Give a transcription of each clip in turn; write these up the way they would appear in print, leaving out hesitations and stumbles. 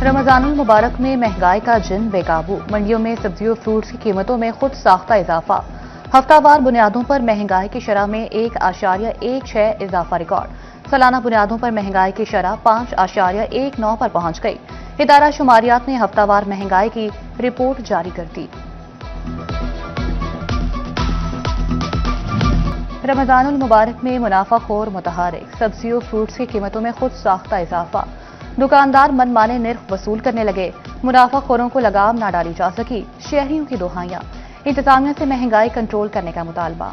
रमजानुल मुबारक में महंगाई का जिन बेकाबू। मंडियों में सब्जियों फ्रूट्स की कीमतों में खुद साख्ता इजाफा। हफ्तावार बुनियादों पर महंगाई की शरह में 1.16 इजाफा रिकॉर्ड। सालाना बुनियादों पर महंगाई की शरह 5.19 पर पहुंच गई। इदारा शुमारियात ने हफ्तावार महंगाई की रिपोर्ट जारी कर दी। रमजानुल मुबारक में मुनाफाखोर मुतहारिक। सब्जियों फ्रूट्स की कीमतों में खुद साख्ता इजाफा। दुकानदार मनमाने निर्ख वसूल करने लगे। मुनाफाखोरों को लगाम ना डाली जा सकी। शहरियों की दोहाइयां। इंतजामिया से महंगाई कंट्रोल करने का मुतालबा।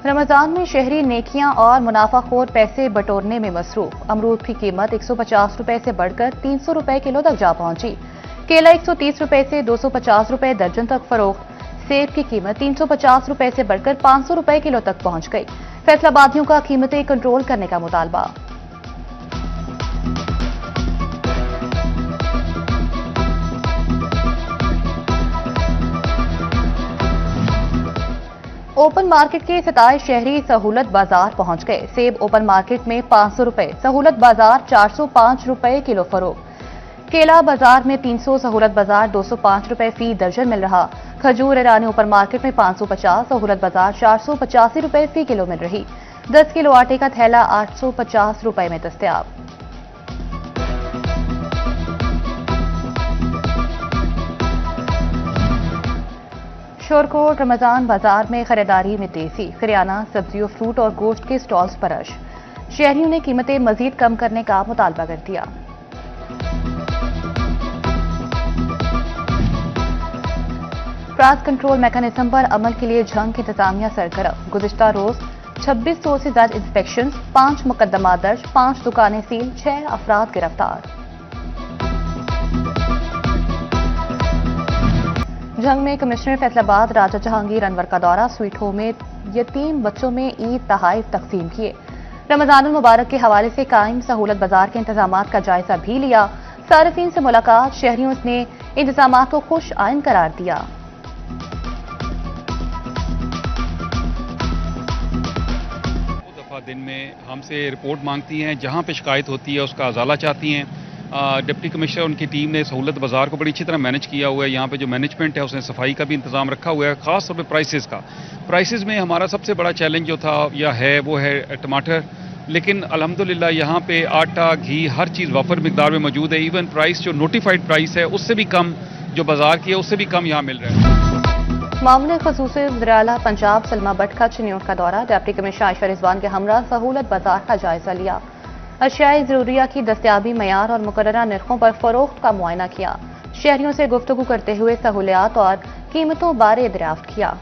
रमजान में शहरी नेकियां और मुनाफाखोर पैसे बटोरने में मसरूफ। अमरूद की कीमत 150 रुपए से बढ़कर 300 रुपए किलो तक जा पहुंची। केला 130 रुपए से 250 रुपए दर्जन तक फरोख्त। सेब की कीमत 350 रुपए से बढ़कर 500 रुपए किलो तक पहुंच गई। फैसलाबादियों का कीमतें कंट्रोल करने का मुतालबा। ओपन मार्केट के 27 शहरी सहूलत बाजार पहुंच गए। सेब ओपन मार्केट में 500 रुपए, सहूलत बाजार 405 रुपए किलो फरोख्त। केला बाजार में 300, सहूलत बाजार 205 रुपए फी दर्जन मिल रहा। खजूर ईरानी ओपन मार्केट में 550, सहूलत बाजार 485 रुपए फी किलो मिल रही। 10 किलो आटे का थैला 850 रुपए में दस्तयाब। शोरकोट रमजान बाजार में खरीदारी में तेजी। किराना, सब्जियों, फ्रूट और गोश्त के स्टॉल्स पर रश। शहरियों ने कीमतें मजीद कम करने का मुतालबा कर दिया। प्राइस कंट्रोल मैकेनिज्म पर अमल के लिए झंग इंतजामिया सरगर्म। गुज़िश्ता रोज 2600 से ज्यादा इंस्पेक्शन, 5 मुकदमा दर्ज, 5 दुकानें सील, 6 अफराद गिरफ्तार। झंग में कमिश्नर फैसलाबाद राजा जहांगीर अनवर का दौरा। स्वीट होम में यतीम बच्चों में ईद तोहफे तकसीम किए। रमजानुल मुबारक के हवाले से कायम सहूलत बाजार के इंतजामात का जायजा भी लिया। सारिफीन से मुलाकात। शहरियों ने इंतजामात को खुश आइन करार दिया। दिन में हमसे रिपोर्ट मांगती हैं, जहां पे शिकायत होती है उसका अजाला चाहती हैं। डिप्टी कमिश्नर उनकी टीम ने सहूलत बाजार को बड़ी अच्छी तरह मैनेज किया हुआ है। यहाँ पे जो मैनेजमेंट है उसने सफाई का भी इंतजाम रखा हुआ है। खास तौर पे प्राइसेस का। प्राइसेस में हमारा सबसे बड़ा चैलेंज जो था या है वो है टमाटर। लेकिन अल्हम्दुलिल्लाह यहाँ पे आटा, घी, हर चीज़ वफर मिकदार में मौजूद है। इवन प्राइस जो नोटिफाइड प्राइस है उससे भी कम, जो बाजार की है उससे भी कम यहाँ मिल रहा है। मामले खसूसी वज़ीर-ए-आला पंजाब सलमा भट्ट का चिन्योट का दौरा। डिप्टी कमिश्नर आयशा रिजवान के हमरा सहूलत बाजार का जायजा लिया। अशियाए ज़रूरिया की दस्तयाबी, मयार और मुकर्ररा नरखों पर फरोख्त का मुआयना किया। शहरियों से गुफ्तगू करते हुए सहूलियात और कीमतों बारे दरियाफ्त किया।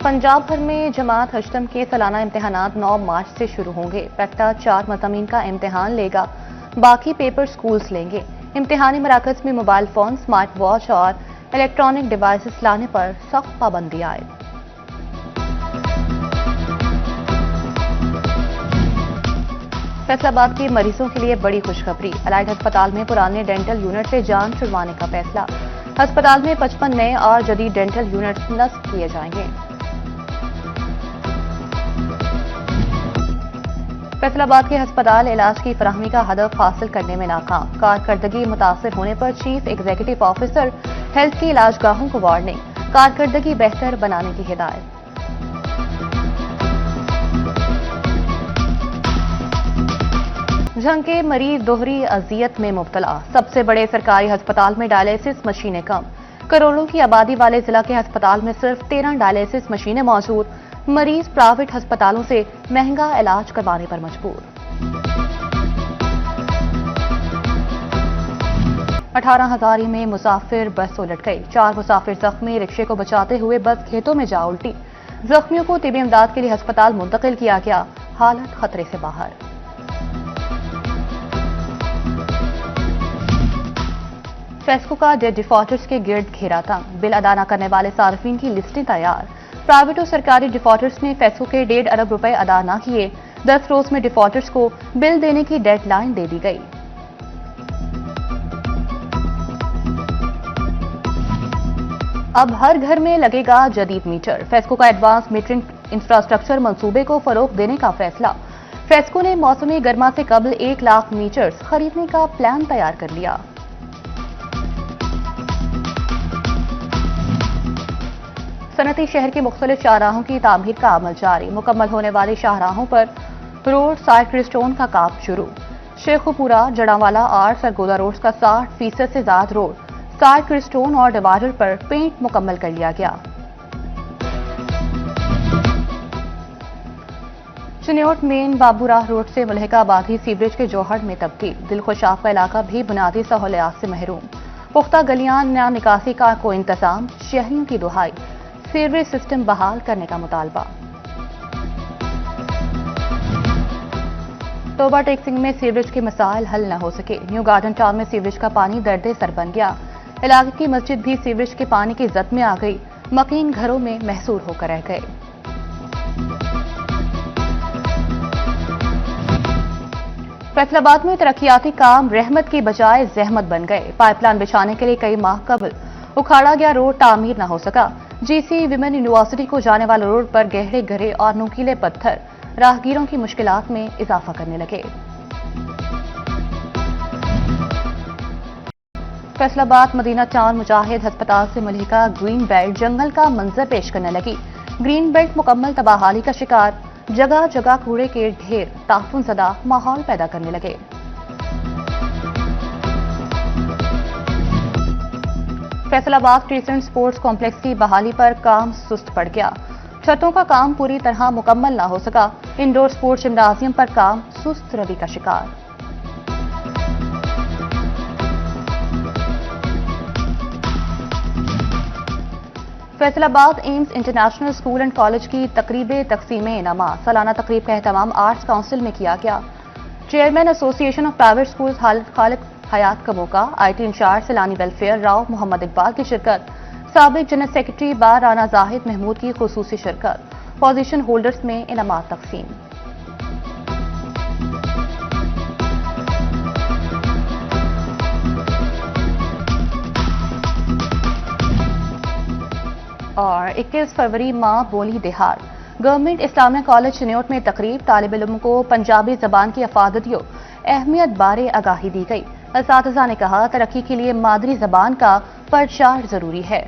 पंजाब भर में जमात हश्तम के सालाना इम्तिहानात 9 मार्च से शुरू होंगे। पैक्टा 4 मज़ामीन का इम्तिहान लेगा, बाकी पेपर स्कूल्स लेंगे। इम्तिहानी मराकज़ में मोबाइल फोन, स्मार्ट वॉच और इलेक्ट्रॉनिक डिवाइसेस लाने पर सख्त पाबंदी आए। फैसलाबाद के मरीजों के लिए बड़ी खुशखबरी। अलाइड अस्पताल में पुराने डेंटल यूनिट से जान छुड़वाने का फैसला। अस्पताल में 55 नए और जदीद डेंटल यूनिट नस्ब किए जाएंगे। फैसलाबाद के अस्पताल इलाज की फराहमी का हदफ हासिल करने में नाकाम। कारकर्दगी मुतासर होने पर चीफ एग्जीक्यूटिव ऑफिसर हेल्थ की इलाजगाहों को वार्निंग। कारकर्दगी बेहतर बनाने की हिदायत। झंग के मरीज दोहरी अजियत में मुब्तला। सबसे बड़े सरकारी अस्पताल में डायलिसिस मशीनें कम। करोड़ों की आबादी वाले जिला के अस्पताल में सिर्फ 13 डायलिसिस मशीनें मौजूद। मरीज प्राइवेट अस्पतालों से महंगा इलाज करवाने पर मजबूर। 18,000 में मुसाफिर बस उलट गई। 4 मुसाफिर जख्मी। रिक्शे को बचाते हुए बस खेतों में जा उल्टी। जख्मियों को तिबी इमदाद के लिए अस्पताल मुंतकिल किया गया। हालत खतरे से बाहर। फेस्को का डेट डिफॉल्टर्स के गिर्द घेरा तंग। बिल अदा न करने वाले सार्फिन की लिस्टें तैयार। प्राइवेट और सरकारी डिफॉल्टर्स ने फेस्को के 1.5 अरब रुपए अदा न किए। 10 रोज में डिफॉल्टर्स को बिल देने की डेडलाइन दे दी गई। अब हर घर में लगेगा जदीद मीटर। फेस्को का एडवांस मीटरिंग इंफ्रास्ट्रक्चर मंसूबे को फरोग देने का फैसला। फेस्को ने मौसमी गर्मा से कबल 1 लाख मीटर्स खरीदने का प्लान तैयार कर लिया। सनती शहर के मुख्तलिफ शाहराहों की तामीर का अमल जारी। मुकम्मल होने वाले शाहराहों पर रोड साइड क्रिस्टोन का काम शुरू। शेखुपुरा, जड़ावाला और सरगोदा रोड का 60% से ज्यादा रोड साइड क्रिस्टोन और डिवाइडर पर पेंट मुकम्मल कर लिया गया। चिन्योट मेन बाबूराह रोड से मुलहका आबादी सीवरेज के जोहड़ में तब्दील। दिलखुशाब का इलाका भी बुनियादी सहूलियात से महरूम। पुख्ता गलियां, नया निकासी का कोई इंतजाम। शहरियों की दुहाई, सीवरेज सिस्टम बहाल करने का मुतालबा। तोबा टेक्सिंग में सीवरेज के मसाइल हल न हो सके। न्यू गार्डन टाउन में सीवरेज का पानी दर्दे सर बन गया। इलाके की मस्जिद भी सीवरेज के पानी की जद में आ गई। मकीन घरों में महसूर होकर रह गए। फैसलाबाद में तरक्याती काम रहमत की बजाय जहमत बन गए। पाइपलाइन बिछाने के लिए कई माह कबल उखाड़ा गया रोड तामीर न हो सका। जीसी विमेन यूनिवर्सिटी को जाने वाले रोड पर गहरे गहरे और नुकीले पत्थर राहगीरों की मुश्किलात में इजाफा करने लगे। फैसलाबाद मदीना टाउन मुजाहिद अस्पताल से मुलहिका ग्रीन बेल्ट जंगल का मंजर पेश करने लगी। ग्रीन बेल्ट मुकम्मल तबाहाली का शिकार। जगह जगह कूड़े के ढेर ताफुनज़दा माहौल पैदा करने लगे। फैसलाबाद क्रिसेंट स्पोर्ट्स कॉम्प्लेक्स की बहाली पर काम सुस्त पड़ गया। छतों का काम पूरी तरह मुकम्मल न हो सका। इंडोर स्पोर्ट्स जिम्नाजियम पर काम सुस्त रवि का शिकार। Faisalabad AIIMS international school and college की तकरीब तकसीम इनामात। सालाना तकरीब का एहतमाम आर्ट्स काउंसिल में किया गया। Chairman association of private school Khalid Hayat का मौका। IT in charge Sailani welfare Rao Mohammad Iqbal की शिरकत। साबिक general secretary bar Rana Zahid Mahmood की खुसूसी शिरकत। पोजीशन होल्डर्स में इनामात तकसीम। और 21 फरवरी माह बोली दिहाड़। गवर्नमेंट इस्लामिया कॉलेज चिन्योट में तकरीब। तालिब इल्म को पंजाबी जबान की अफादतियों अहमियत बारे आगाही दी गई। असातिज़ा ने कहा तरक्की के लिए मादरी जबान का प्रचार जरूरी है।